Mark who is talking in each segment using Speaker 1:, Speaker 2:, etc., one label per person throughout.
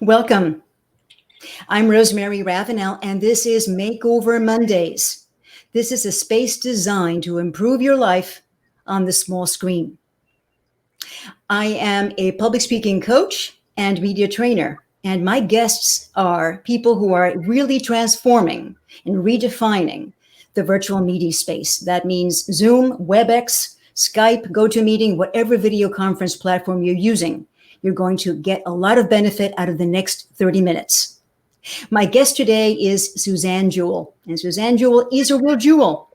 Speaker 1: Welcome. I'm Rosemary Ravenel, and this is Makeover Mondays. This is a space designed to improve your life on the small screen. I am a public speaking coach and media trainer, and my guests are people who are really transforming and redefining the virtual media space. That means Zoom, WebEx, Skype, GoToMeeting, whatever video conference platform you're using. You're going to get a lot of benefit out of the next 30 minutes. My guest today is Suzanne Jewell, and Suzanne Jewell is a real jewel.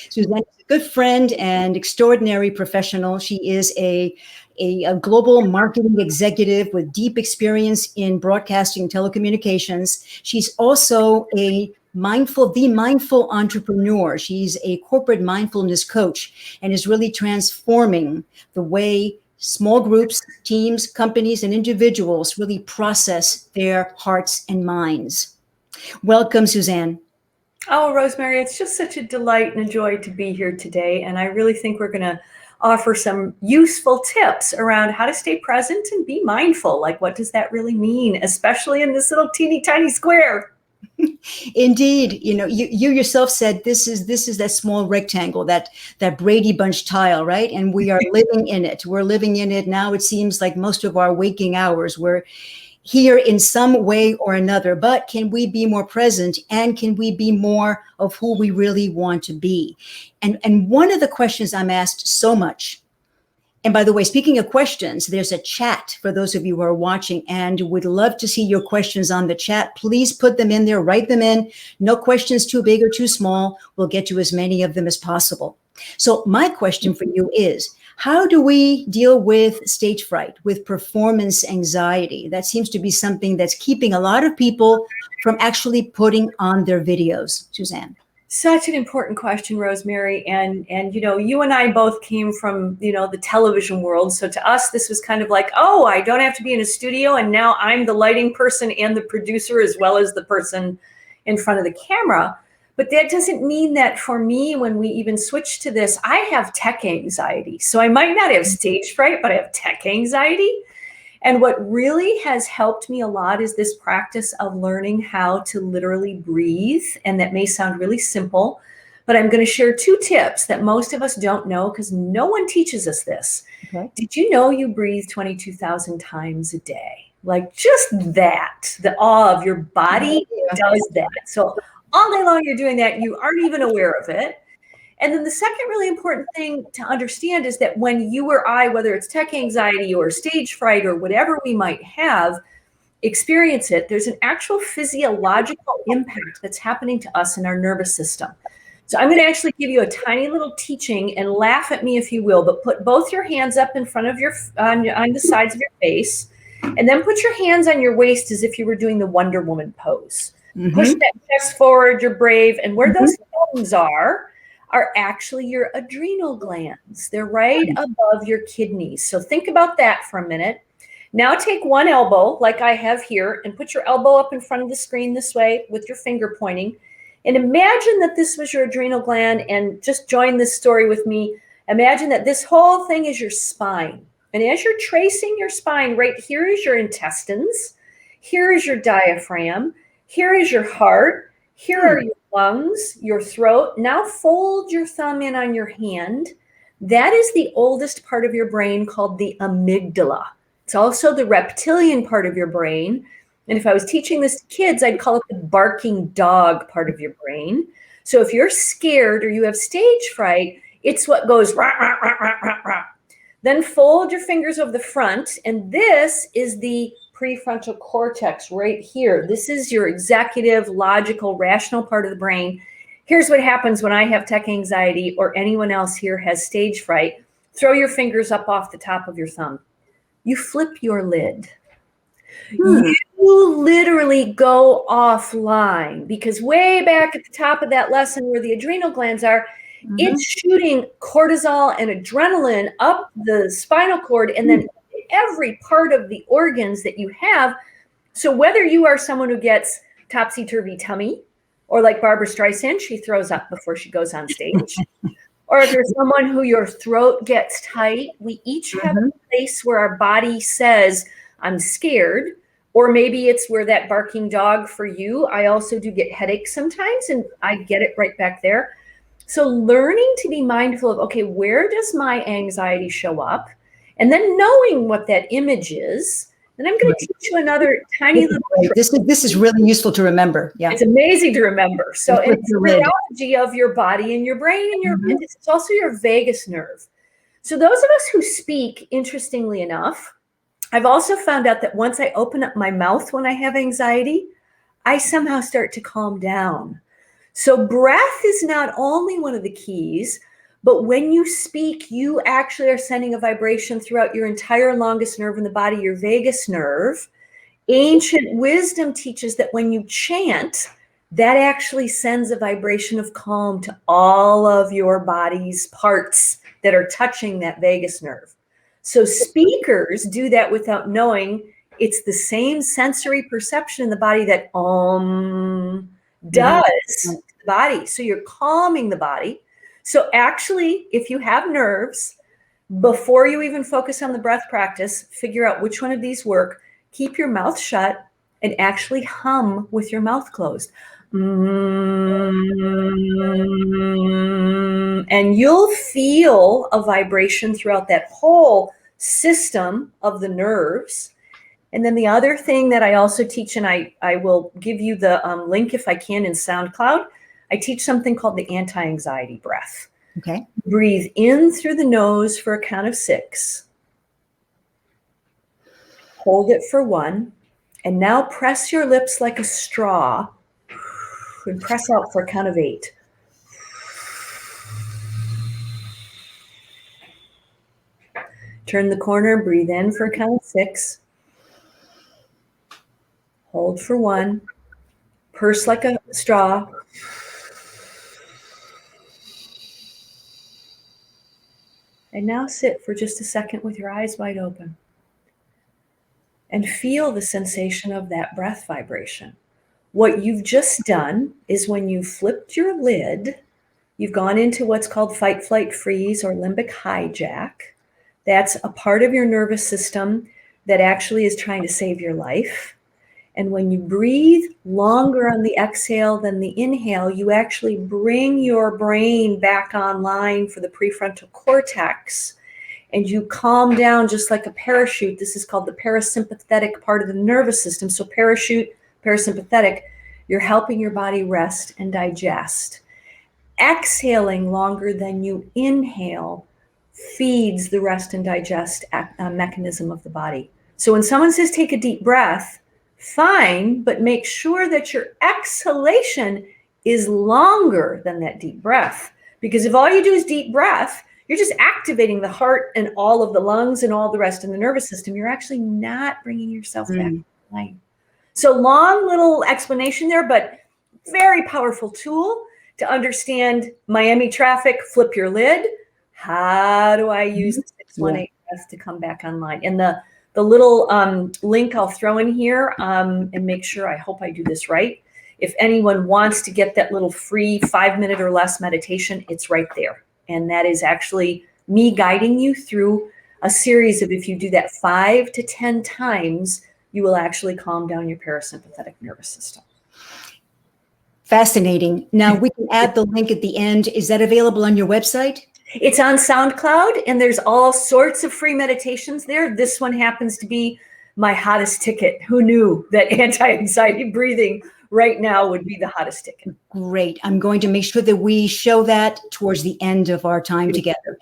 Speaker 1: Suzanne is a good friend and extraordinary professional. She is a global marketing executive with deep experience in broadcasting telecommunications. She's also the mindful entrepreneur. She's a corporate mindfulness coach and is really transforming the way small groups, teams, companies, and individuals really process their hearts and minds. Welcome, Suzanne.
Speaker 2: Oh, Rosemary, it's just such a delight and a joy to be here today. And I really think we're going to offer some useful tips around how to stay present and be mindful. Like, what does that really mean, especially in this little teeny tiny square?
Speaker 1: Indeed, you yourself said this is that small rectangle, that Brady Bunch tile, right? And we are living in it. We're living in it now. It seems like most of our waking hours, we're here in some way or another. But can we be more present, and can we be more of who we really want to be? And one of the questions I'm asked so much. And by the way, speaking of questions, there's a chat for those of you who are watching, and would love to see your questions on the chat. Please put them in there, write them in. No questions too big or too small. We'll get to as many of them as possible. So my question for you is, how do we deal with stage fright, with performance anxiety? That seems to be something that's keeping a lot of people from actually putting on their videos. Suzanne.
Speaker 2: Such an important question, Rosemary. And you and I both came from, the television world. So to us, this was kind of like, oh, I don't have to be in a studio. And now I'm the lighting person and the producer, as well as the person in front of the camera. But that doesn't mean that for me, when we even switch to this, I have tech anxiety. So I might not have stage fright, but I have tech anxiety. And what really has helped me a lot is this practice of learning how to literally breathe. And that may sound really simple, but I'm going to share 2 tips that most of us don't know because no one teaches us this. Okay. Did you know you breathe 22,000 times a day? Like just that, the awe of your body does that. So all day long you're doing that, you aren't even aware of it. And then the second really important thing to understand is that when you or I, whether it's tech anxiety or stage fright or whatever we might have, experience it, there's an actual physiological impact that's happening to us in our nervous system. So I'm going to actually give you a tiny little teaching, and laugh at me if you will, but put both your hands up in front of on the sides of your face, and then put your hands on your waist as if you were doing the Wonder Woman pose. Mm-hmm. Push that chest forward, you're brave, and where those thumbs are actually your adrenal glands. They're right above your kidneys. So think about that for a minute. Now take one elbow, like I have here, and put your elbow up in front of the screen this way with your finger pointing. And imagine that this was your adrenal gland, and just join this story with me. Imagine that this whole thing is your spine. And as you're tracing your spine, right here is your intestines. Here is your diaphragm. Here is your heart. Here are your lungs, your throat. Now fold your thumb in on your hand. That is the oldest part of your brain, called the amygdala. It's also the reptilian part of your brain. And if I was teaching this to kids, I'd call it the barking dog part of your brain. So if you're scared or you have stage fright, it's what goes rah, rah, rah, rah, rah, rah. Then fold your fingers over the front. And this is the prefrontal cortex right here. This is your executive, logical, rational part of the brain. Here's what happens when I have tech anxiety or anyone else here has stage fright. Throw your fingers up off the top of your thumb. You flip your lid. You literally go offline, because way back at the top of that lesson where the adrenal glands are, it's shooting cortisol and adrenaline up the spinal cord and then every part of the organs that you have. So whether you are someone who gets topsy-turvy tummy, or like Barbara Streisand, she throws up before she goes on stage, or if you're someone who your throat gets tight, we each have a place where our body says, I'm scared, Or maybe it's where that barking dog for you. I also do get headaches sometimes, and I get it right back there. So learning to be mindful of, okay, where does my anxiety show up? And then knowing what that image is. And I'm going to teach you another tiny little trick.
Speaker 1: This is really useful to remember. Yeah.
Speaker 2: It's amazing to remember. So
Speaker 1: Flip
Speaker 2: it's
Speaker 1: the
Speaker 2: the
Speaker 1: lid.
Speaker 2: neurology of your body and your brain and your it's also your vagus nerve. So those of us who speak, interestingly enough, I've also found out that once I open up my mouth when I have anxiety, I somehow start to calm down. So breath is not only one of the keys, but when you speak, you actually are sending a vibration throughout your entire longest nerve in the body, your vagus nerve. Ancient wisdom teaches that when you chant, that actually sends a vibration of calm to all of your body's parts that are touching that vagus nerve. So speakers do that without knowing. It's the same sensory perception in the body that does to the body. So you're calming the body. So actually, if you have nerves, before you even focus on the breath practice, figure out which one of these work. Keep your mouth shut and actually hum with your mouth closed. And you'll feel a vibration throughout that whole system of the nerves. And then the other thing that I also teach, and I will give you the link if I can in SoundCloud, I teach something called the anti-anxiety breath.
Speaker 1: Okay.
Speaker 2: Breathe in through the nose for a count of 6. Hold it for 1. And now press your lips like a straw and press out for a count of 8. Turn the corner and breathe in for a count of 6. Hold for 1. Purse like a straw. And now sit for just a second with your eyes wide open. And feel the sensation of that breath vibration. What you've just done is when you flipped your lid, you've gone into what's called fight, flight, freeze, or limbic hijack. That's a part of your nervous system that actually is trying to save your life. And when you breathe longer on the exhale than the inhale, you actually bring your brain back online for the prefrontal cortex. And you calm down just like a parachute. This is called the parasympathetic part of the nervous system. So parachute, parasympathetic, you're helping your body rest and digest. Exhaling longer than you inhale feeds the rest and digest mechanism of the body. So when someone says take a deep breath, fine, but make sure that your exhalation is longer than that deep breath. Because if all you do is deep breath, you're just activating the heart and all of the lungs and all the rest in the nervous system. You're actually not bringing yourself back online. So long little explanation there, but very powerful tool to understand Miami traffic, flip your lid. How do I use the 618 breath to come back online? And the little link I'll throw in here and make sure, I hope I do this right. If anyone wants to get that little free 5-minute or less meditation, it's right there. And that is actually me guiding you through a series of, if you do that 5 to 10 times, you will actually calm down your parasympathetic nervous system.
Speaker 1: Fascinating. Now we can add the link at the end. Is that available on your website?
Speaker 2: It's on SoundCloud, and there's all sorts of free meditations there. This one happens to be my hottest ticket. Who knew that anti-anxiety breathing right now would be the hottest ticket?
Speaker 1: Great. I'm going to make sure that we show that towards the end of our time together.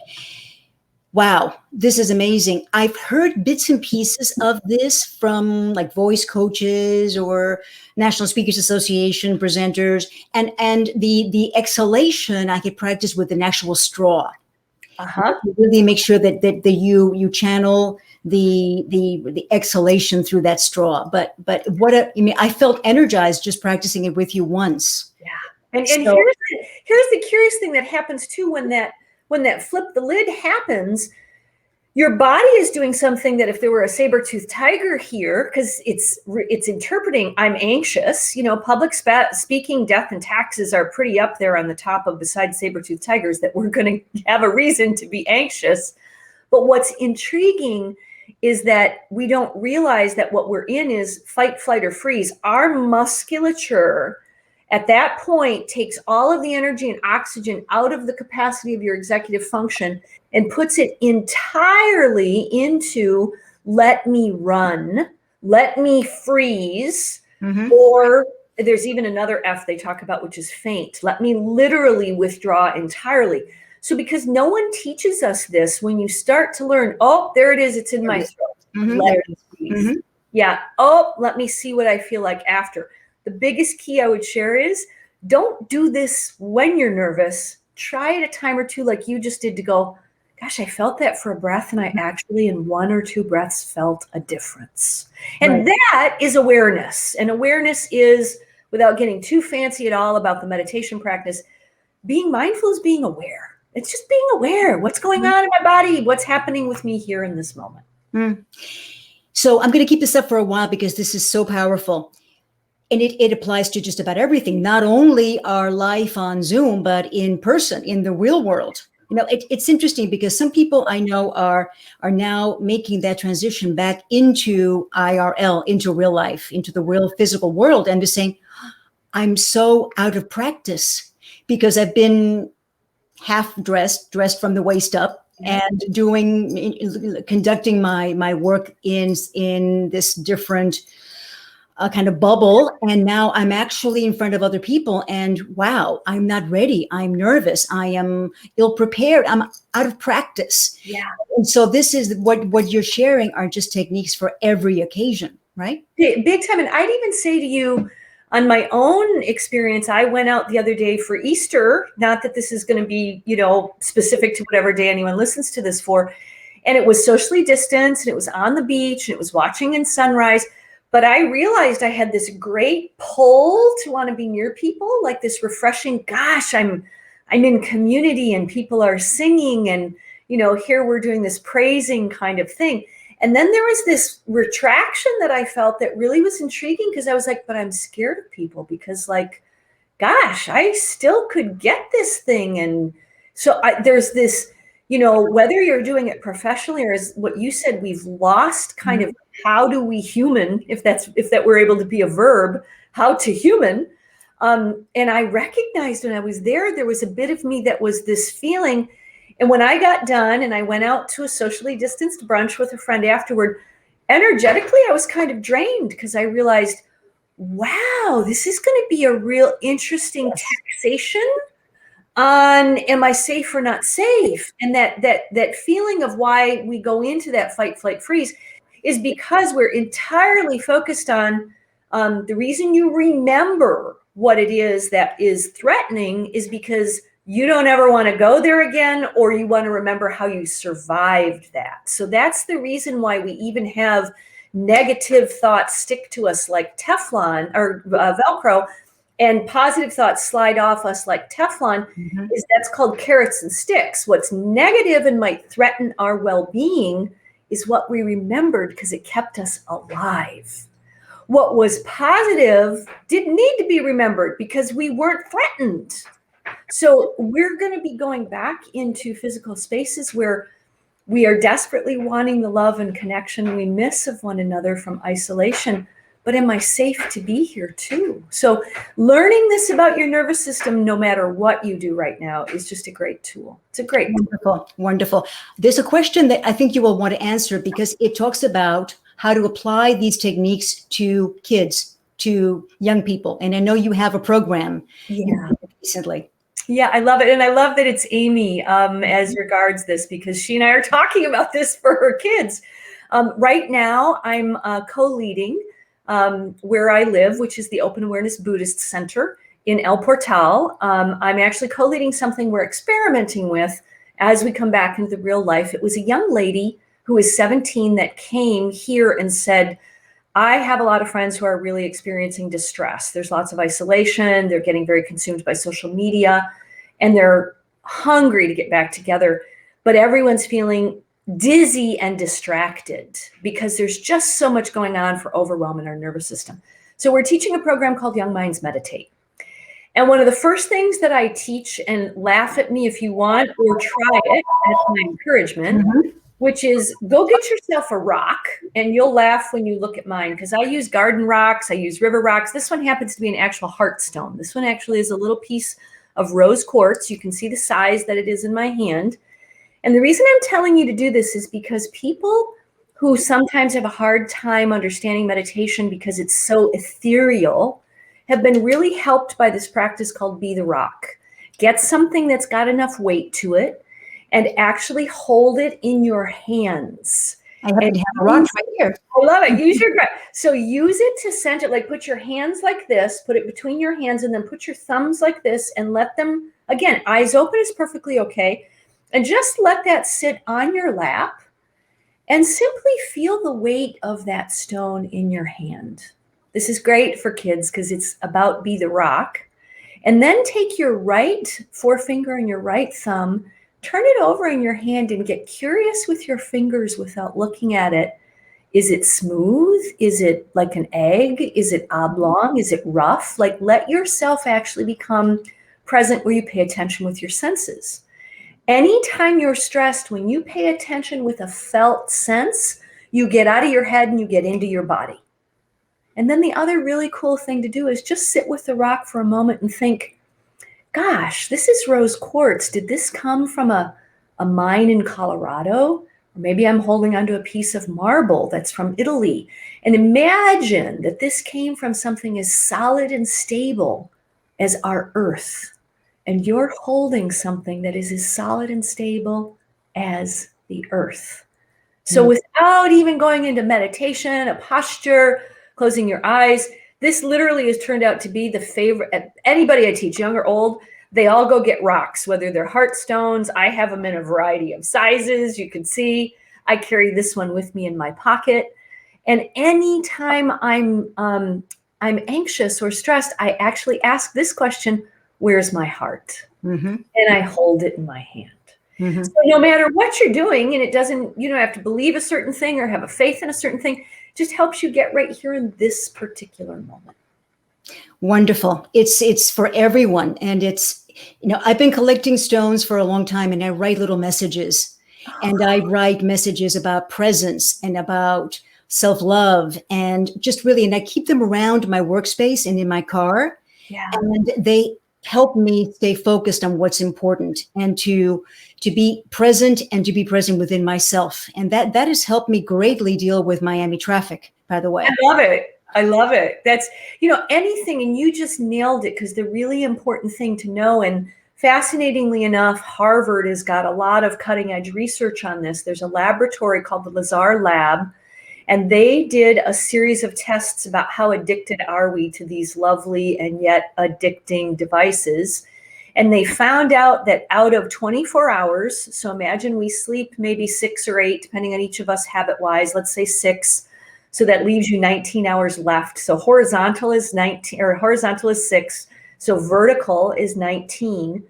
Speaker 1: Wow, this is amazing. I've heard bits and pieces of this from like voice coaches or National Speakers Association presenters, and the exhalation I could practice with an actual straw. Really make sure that you channel the exhalation through that straw. But I felt energized just practicing it with you once.
Speaker 2: Yeah, and here's the curious thing that happens too when that flip the lid happens. Your body is doing something that if there were a saber-toothed tiger here, because it's interpreting, I'm anxious, public speaking, death, and taxes are pretty up there on the top of, besides saber-toothed tigers, that we're going to have a reason to be anxious. But what's intriguing is that we don't realize that what we're in is fight, flight, or freeze. Our musculature at that point takes all of the energy and oxygen out of the capacity of your executive function and puts it entirely into let me run, let me freeze, or there's even another F they talk about, which is faint. Let me literally withdraw entirely. So because no one teaches us this, when you start to learn, oh, there it is, it's in my throat. Let me freeze. Yeah. Oh, let me see what I feel like after. The biggest key I would share is don't do this when you're nervous. Try it a time or two like you just did to go, gosh, I felt that for a breath, and I actually in 1 or 2 breaths felt a difference. And that is awareness. And awareness is, without getting too fancy at all about the meditation practice, being mindful is being aware. It's just being aware. What's going on in my body? What's happening with me here in this moment?
Speaker 1: So I'm going to keep this up for a while because this is so powerful. And it applies to just about everything, not only our life on Zoom, but in person, in the real world. You know, it's interesting because some people I know are now making that transition back into IRL, into real life, into the real physical world, and just saying, I'm so out of practice because I've been half dressed from the waist up, and conducting my work in this different kind of bubble. And now I'm actually in front of other people, and wow, I'm not ready. I'm nervous. I am ill prepared. I'm out of practice.
Speaker 2: Yeah.
Speaker 1: And so this is what you're sharing are just techniques for every occasion, right?
Speaker 2: Big time. And I'd even say to you, on my own experience, I went out the other day for Easter, not that this is going to be, specific to whatever day anyone listens to this for. And it was socially distanced, and it was on the beach, and it was watching in sunrise. But I realized I had this great pull to want to be near people, like this refreshing, gosh, I'm in community and people are singing, and, here we're doing this praising kind of thing. And then there was this retraction that I felt that really was intriguing, because I was like, but I'm scared of people because, like, gosh, I still could get this thing. And so there's this, whether you're doing it professionally or as what you said, we've lost kind of how do we human, if that were able to be a verb, how to human. And I recognized when I was there was a bit of me that was this feeling. And when I got done and I went out to a socially distanced brunch with a friend afterward, energetically, I was kind of drained because I realized, wow, this is going to be a real interesting taxation on am I safe or not safe? And that feeling of why we go into that fight, flight, freeze is because we're entirely focused on the reason you remember what it is that is threatening is because you don't ever want to go there again, or you want to remember how you survived that. So that's the reason why we even have negative thoughts stick to us like Teflon or Velcro, and positive thoughts slide off us like Teflon. Is that's called carrots and sticks. What's negative and might threaten our well-being is what we remembered because it kept us alive. What was positive didn't need to be remembered because we weren't threatened. So we're going to be going back into physical spaces where we are desperately wanting the love and connection we miss of one another from isolation. But am I safe to be here too? So learning this about your nervous system, no matter what you do right now, is just a great tool. It's a great
Speaker 1: tool. Wonderful. There's a question that I think you will want to answer because it talks about how to apply these techniques to kids, to young people. And I know you have a program recently.
Speaker 2: Yeah, I love it. And I love that it's Amy as regards this, because she and I are talking about this for her kids. Right now, I'm co-leading where I live, which is the Open Awareness Buddhist Center in El Portal. I'm actually co-leading something we're experimenting with as we come back into the real life. It was a young lady who is 17 that came here and said, I have a lot of friends who are really experiencing distress. There's lots of isolation. They're getting very consumed by social media, and they're hungry to get back together. But everyone's feeling dizzy and distracted because there's just so much going on for overwhelm in our nervous system. So we're teaching a program called Young Minds Meditate. And one of the first things that I teach, and laugh at me if you want, or try it, that's my encouragement, which is go get yourself a rock, and you'll laugh when you look at mine because I use garden rocks, I use river rocks. This one happens to be an actual heart stone. This one actually is a little piece of rose quartz. You can see the size that it is in my hand. And the reason I'm telling you to do this is because people who sometimes have a hard time understanding meditation because it's so ethereal have been really helped by this practice called Be the Rock. Get something that's got enough weight to it and actually hold it in your hands.
Speaker 1: I happen to have a rock right here.
Speaker 2: I love it. Use your grip. So use it to center, like put your hands like this, put it between your hands, and then put your thumbs like this and let them, again, eyes open is perfectly okay. And just let that sit on your lap and simply feel the weight of that stone in your hand. This is great for kids because it's about Be the Rock. And then take your right forefinger and your right thumb, turn it over in your hand and get curious with your fingers without looking at it. Is it smooth? Is it like an egg? Is it oblong? Is it rough? Like let yourself actually become present where you pay attention with your senses. Anytime you're stressed, when you pay attention with a felt sense, you get out of your head and you get into your body. And then the other really cool thing to do is just sit with the rock for a moment and think, gosh, this is rose quartz. Did this come from a mine in Colorado? Or maybe I'm holding onto a piece of marble that's from Italy. And imagine that this came from something as solid and stable as our earth. And you're holding something that is as solid and stable as the earth. So without even going into meditation, a posture, closing your eyes, this literally has turned out to be the favorite. Anybody I teach, young or old, they all go get rocks, whether they're heart stones. I have them in a variety of sizes. You can see I carry this one with me in my pocket. And anytime I'm anxious or stressed, I actually ask this question, where's my heart? And I hold it in my hand. So no matter what you're doing, and it doesn't, you don't have to believe a certain thing or have a faith in a certain thing, just helps you get right here in this particular moment.
Speaker 1: Wonderful. It's for everyone. And it's, I've been collecting stones for a long time, and I write little messages. And I write messages about presence and about self-love and just really, and I keep them around my workspace and in my car.
Speaker 2: Yeah.
Speaker 1: And they help me stay focused on what's important and to be present and to be present within myself. And that has helped me greatly deal with Miami traffic, by the way.
Speaker 2: I love it. I love it. That's, anything, and you just nailed it, because the really important thing to know, and fascinatingly enough, Harvard has got a lot of cutting edge research on this. There's a laboratory called the Lazar Lab, and they did a series of tests about how addicted are we to these lovely and yet addicting devices. And they found out that out of 24 hours, so imagine we sleep maybe 6 or 8, depending on each of us habit-wise, let's say 6. So that leaves you 19 hours left. So horizontal is 19, or horizontal is 6. So vertical is 19.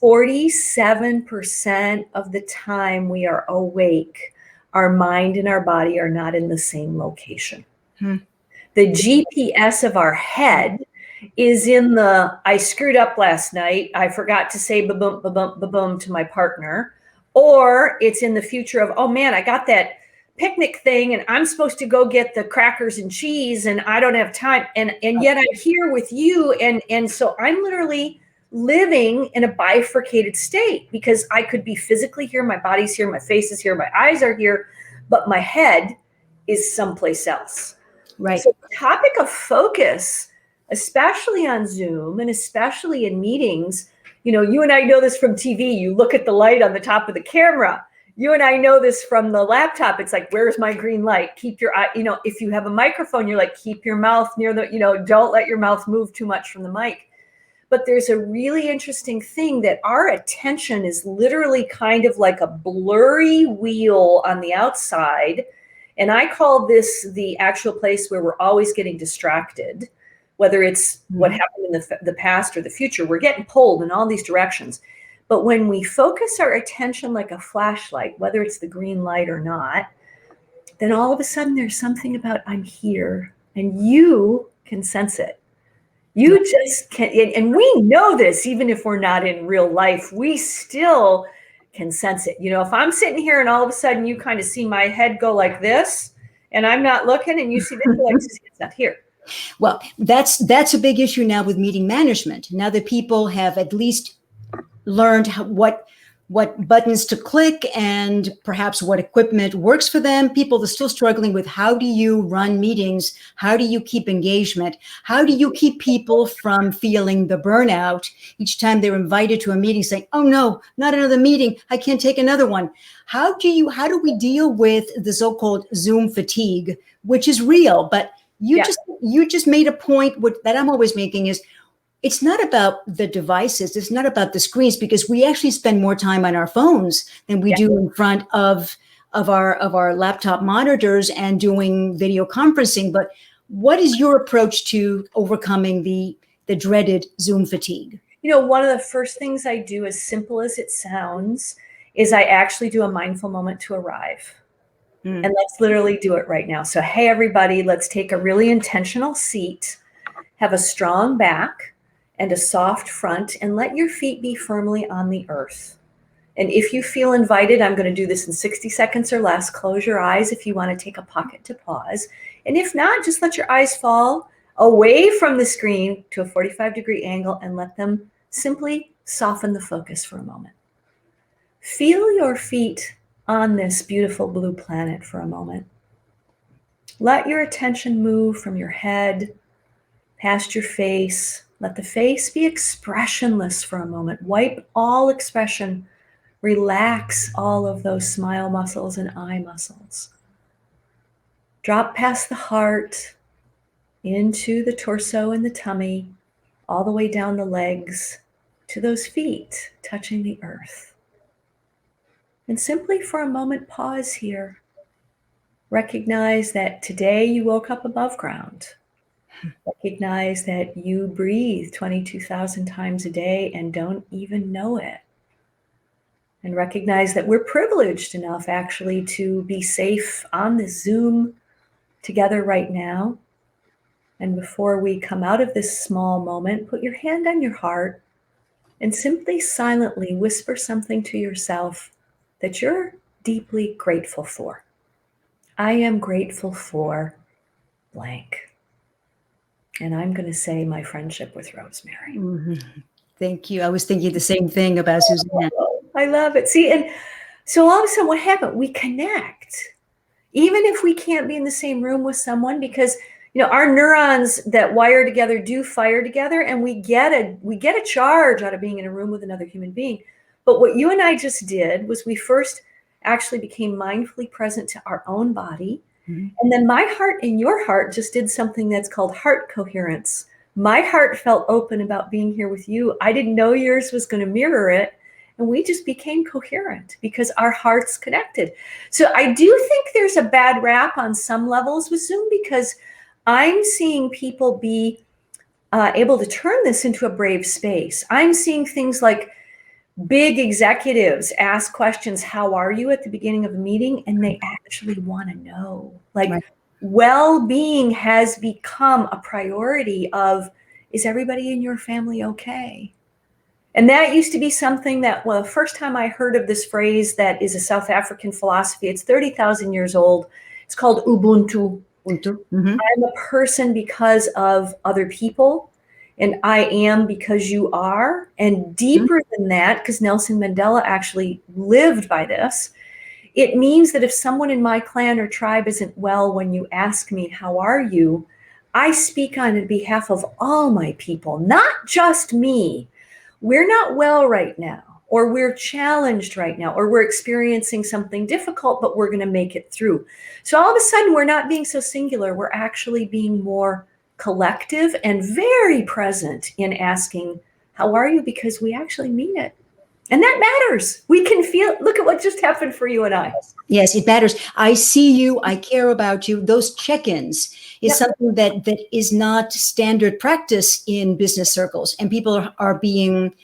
Speaker 2: 47% of the time we are awake, our mind and our body are not in the same location. The GPS of our head is in the, I screwed up last night, I forgot to say ba-boom, ba-boom, ba-boom to my partner. Or it's in the future of, oh man, I got that picnic thing and I'm supposed to go get the crackers and cheese and I don't have time. And yet I'm here with you. And so I'm literally living in a bifurcated state, because I could be physically here, my body's here, my face is here, my eyes are here, but my head is someplace else.
Speaker 1: Right.
Speaker 2: So the topic of focus, especially on Zoom and especially in meetings, you and I know this from TV. You look at the light on the top of the camera. You and I know this from the laptop. It's like, where's my green light? Keep your eye, if you have a microphone, you're like, keep your mouth near the, don't let your mouth move too much from the mic. But there's a really interesting thing that our attention is literally kind of like a blurry wheel on the outside. And I call this the actual place where we're always getting distracted, whether it's what happened in the past or the future. We're getting pulled in all these directions. But when we focus our attention like a flashlight, whether it's the green light or not, then all of a sudden there's something about I'm here, and you can sense it. You just can, and we know this, even if we're not in real life, we still can sense it. You know, if I'm sitting here and all of a sudden you kind of see my head go like this and I'm not looking and you see this, you're like, it's not here.
Speaker 1: Well, that's a big issue now with meeting management. Now that people have at least learned what buttons to click and perhaps what equipment works for them, people are still struggling with how do you run meetings? How do you keep engagement? How do you keep people from feeling the burnout each time they're invited to a meeting saying, oh no, not another meeting. I can't take another one. How do we deal with the so-called Zoom fatigue, which is real, but you just made a point that I'm always making is it's not about the devices. It's not about the screens, because we actually spend more time on our phones than we do in front of our laptop monitors and doing video conferencing. But what is your approach to overcoming the dreaded Zoom fatigue?
Speaker 2: You know, one of the first things I do, as simple as it sounds, is I actually do a mindful moment to arrive. And let's literally do it right now. So, hey, everybody, let's take a really intentional seat, have a strong back and a soft front, and let your feet be firmly on the earth. And if you feel invited, I'm going to do this in 60 seconds or less. Close your eyes if you want to take a pocket to pause. And if not, just let your eyes fall away from the screen to a 45-degree angle and let them simply soften the focus for a moment. Feel your feet on this beautiful blue planet for a moment. Let your attention move from your head past your face. Let the face be expressionless for a moment. Wipe all expression. Relax all of those smile muscles and eye muscles. Drop past the heart, into the torso and the tummy, all the way down the legs to those feet touching the earth. And simply for a moment, pause here. Recognize that today you woke up above ground. Recognize that you breathe 22,000 times a day and don't even know it. And recognize that we're privileged enough actually to be safe on this Zoom together right now. And before we come out of this small moment, put your hand on your heart and simply silently whisper something to yourself that you're deeply grateful for. I am grateful for blank. And I'm going to say my friendship with Rosemary.
Speaker 1: Mm-hmm. Thank you. I was thinking the same thing about Suzanne.
Speaker 2: I love it. See, and so all of a sudden what happened? We connect. Even if we can't be in the same room with someone, because you know our neurons that wire together do fire together, and we get a charge out of being in a room with another human being. But what you and I just did was we first actually became mindfully present to our own body. Mm-hmm. And then my heart and your heart just did something that's called heart coherence. My heart felt open about being here with you. I didn't know yours was going to mirror it. And we just became coherent because our hearts connected. So I do think there's a bad rap on some levels with Zoom, because I'm seeing people be able to turn this into a brave space. I'm seeing things like big executives ask questions, how are you, at the beginning of a meeting, and they actually want to know. Like, right. Well-being has become a priority of, is everybody in your family okay? And that used to be something that, well, the first time I heard of this phrase that is a South African philosophy, it's 30,000 years old. It's called Ubuntu. Mm-hmm. I'm a person because of other people, and I am because you are. And deeper than that, because Nelson Mandela actually lived by this, it means that if someone in my clan or tribe isn't well, when you ask me, how are you? I speak on behalf of all my people, not just me. We're not well right now, or we're challenged right now, or we're experiencing something difficult, but we're going to make it through. So all of a sudden, we're not being so singular. We're actually being more collective and very present in asking, how are you? Because we actually mean it. And that matters. We can feel, look at what just happened for you and I.
Speaker 1: Yes, it matters. I see you. I care about you. Those check-ins is something that is not standard practice in business circles. And people are being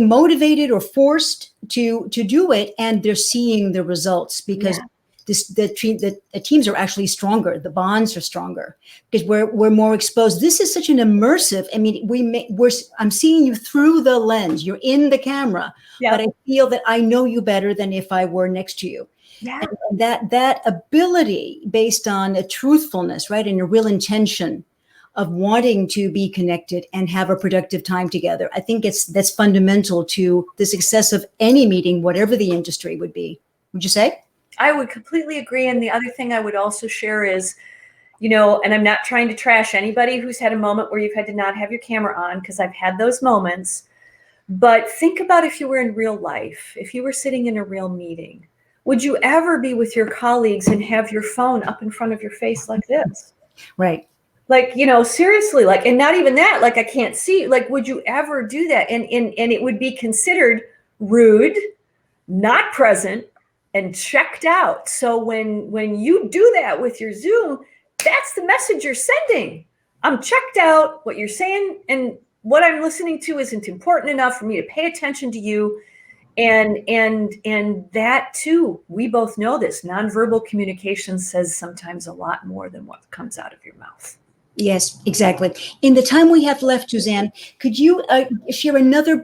Speaker 1: motivated or forced to do it. And they're seeing the results because the teams are actually stronger. The bonds are stronger because we're more exposed. This is such an immersive. I mean, I'm seeing you through the lens. You're in the camera, but I feel that I know you better than if I were next to you.
Speaker 2: Yeah.
Speaker 1: And that ability based on a truthfulness, right, and a real intention of wanting to be connected and have a productive time together. I think that's fundamental to the success of any meeting, whatever the industry would be. Would you say?
Speaker 2: I would completely agree. And the other thing I would also share is, and I'm not trying to trash anybody who's had a moment where you've had to not have your camera on, because I've had those moments. But think about if you were in real life, if you were sitting in a real meeting, would you ever be with your colleagues and have your phone up in front of your face like this?
Speaker 1: Right.
Speaker 2: Like, seriously, like, and not even that, like, I can't see, like, would you ever do that? And it would be considered rude, not present, and checked out. So when you do that with your Zoom, that's the message you're sending. I'm checked out. What you're saying and what I'm listening to isn't important enough for me to pay attention to you. And that too, we both know this. Nonverbal communication says sometimes a lot more than what comes out of your mouth.
Speaker 1: Yes, exactly. In the time we have left, Suzanne, could you share another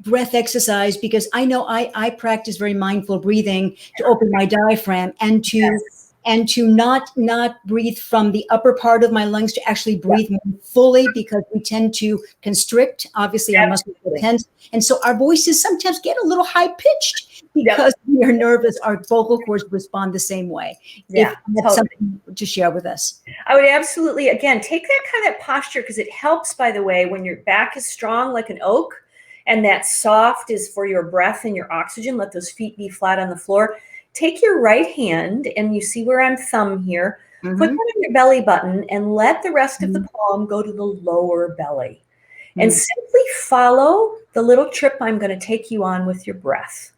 Speaker 1: breath exercise? Because I know I practice very mindful breathing to open my diaphragm and to not breathe from the upper part of my lungs, to actually breathe more fully, because we tend to constrict. Obviously, our muscles are tense. And so our voices sometimes get a little high pitched because we are nervous. Our vocal cords respond the same way.
Speaker 2: Yeah,
Speaker 1: if you have something to share with us.
Speaker 2: I would absolutely, again, take that kind of posture, because it helps, by the way, when your back is strong like an oak and that soft is for your breath and your oxygen. Let those feet be flat on the floor. Take your right hand, and you see where I'm thumb here, put that on your belly button and let the rest of the palm go to the lower belly. And simply follow the little trip I'm going to take you on with your breath.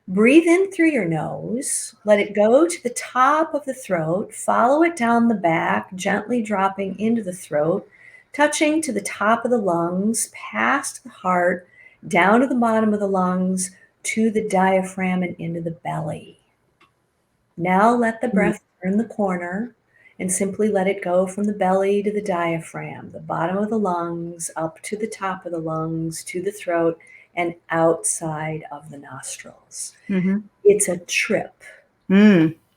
Speaker 2: Breathe in through your nose, let it go to the top of the throat, follow it down the back, gently dropping into the throat, touching to the top of the lungs, past the heart, down to the bottom of the lungs, to the diaphragm and into the belly. Now let the breath turn the corner and simply let it go from the belly to the diaphragm, the bottom of the lungs, up to the top of the lungs, to the throat, and outside of the nostrils. It's a trip.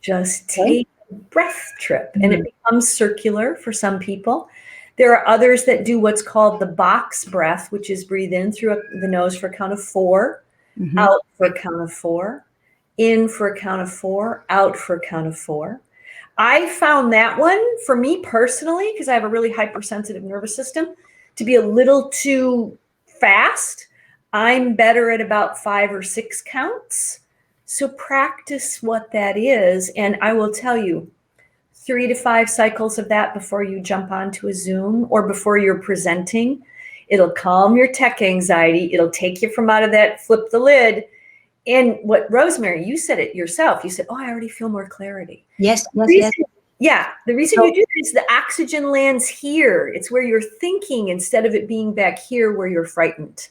Speaker 2: Just take a breath trip. And it becomes circular for some people. There are others that do what's called the box breath, which is breathe in through the nose for a count of 4, out for a count of 4, in for a count of 4, out for a count of 4. I found that one, for me personally, because I have a really hypersensitive nervous system, to be a little too fast. I'm better at about 5 or 6 counts. So practice what that is. And I will tell you, 3 to 5 cycles of that before you jump onto a Zoom or before you're presenting. It'll calm your tech anxiety. It'll take you from out of that flip the lid. And what, Rosemary, you said it yourself. You said, oh, I already feel more clarity.
Speaker 1: Yes.
Speaker 2: Yeah, the reason you do that is the oxygen lands here. It's where you're thinking instead of it being back here where you're frightened.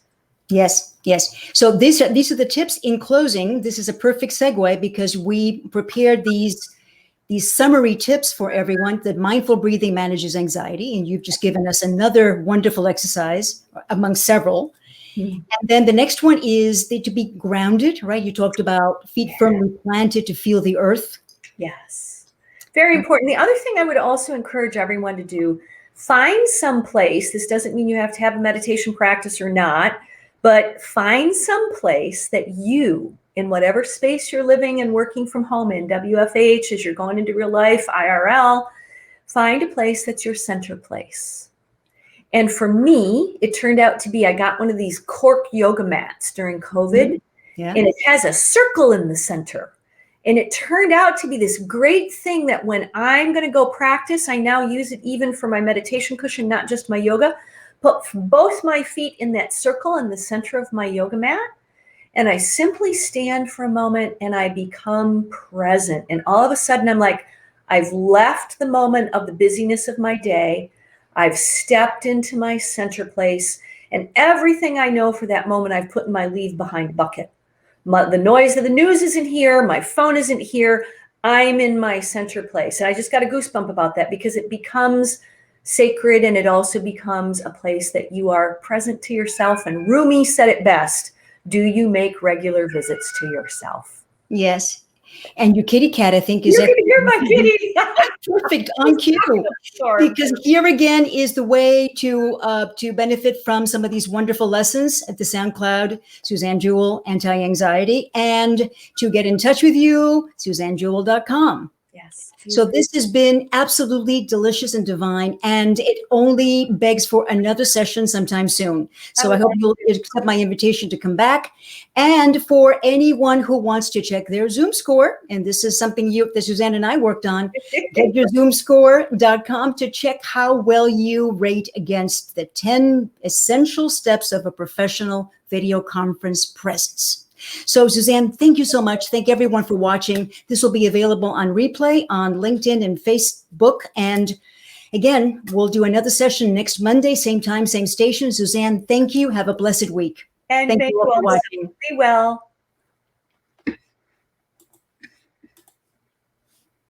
Speaker 1: Yes. So these are the tips. In closing, this is a perfect segue, because we prepared these summary tips for everyone. That mindful breathing manages anxiety, and you've just given us another wonderful exercise among several. And then the next one is to be grounded, right? You talked about feet firmly planted to feel the earth.
Speaker 2: Yes, very important. The other thing I would also encourage everyone to do, find some place. This doesn't mean you have to have a meditation practice or not, but find some place that you, in whatever space you're living and working from home in, WFH, as you're going into real life, IRL, find a place that's your center place. And for me, it turned out to be, I got one of these cork yoga mats during COVID, and it has a circle in the center. And it turned out to be this great thing that when I'm going to go practice, I now use it even for my meditation cushion, not just my yoga. Put both my feet in that circle in the center of my yoga mat. And I simply stand for a moment and I become present. And all of a sudden I'm like, I've left the moment of the busyness of my day. I've stepped into my center place, and everything I know for that moment I've put in my leave behind bucket. The noise of the news isn't here. My phone isn't here. I'm in my center place. And I just got a goosebump about that because it becomes sacred, and it also becomes a place that you are present to yourself. And Rumi said it best: do you make regular visits to yourself?
Speaker 1: Yes. And your kitty cat, I think, is
Speaker 2: You can hear my kitty.
Speaker 1: perfect on cue, because here again is the way to benefit from some of these wonderful lessons at the SoundCloud, Suzanne Jewell, Anti-Anxiety, and to get in touch with you, SuzanneJewell.com.
Speaker 2: Yes.
Speaker 1: So this has been absolutely delicious and divine, and it only begs for another session sometime soon. So I hope you'll accept my invitation to come back. And for anyone who wants to check their Zoom score, and this is something that Suzanne and I worked on, get your zoomscore.com to check how well you rate against the 10 essential steps of a professional video conference presence. So, Suzanne, thank you so much. Thank everyone for watching. This will be available on replay on LinkedIn and Facebook. And again, we'll do another session next Monday, same time, same station. Suzanne, thank you. Have a blessed week.
Speaker 2: And thank you all for watching. Be well.